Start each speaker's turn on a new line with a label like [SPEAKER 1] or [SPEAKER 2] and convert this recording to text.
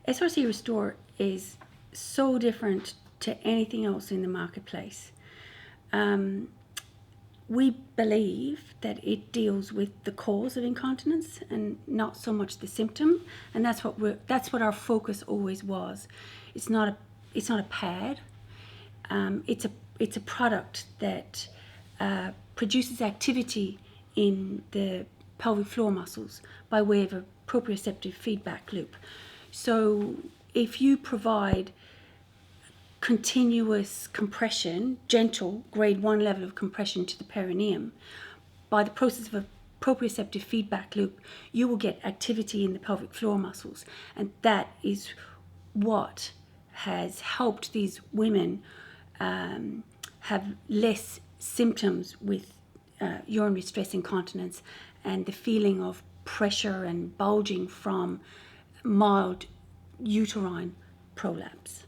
[SPEAKER 1] SRC Restore is so different to anything else in the marketplace. We believe that it deals with the cause of incontinence and not so much the symptom, and that's what our focus always was. It's not a pad. It's a product that produces activity in the pelvic floor muscles by way of a proprioceptive feedback loop. So if you provide continuous compression, gentle grade 1 level of compression to the perineum, by the process of a proprioceptive feedback loop, you will get activity in the pelvic floor muscles. And that is what has helped these women have less symptoms with urinary stress incontinence and the feeling of pressure and bulging from mild uterine prolapse.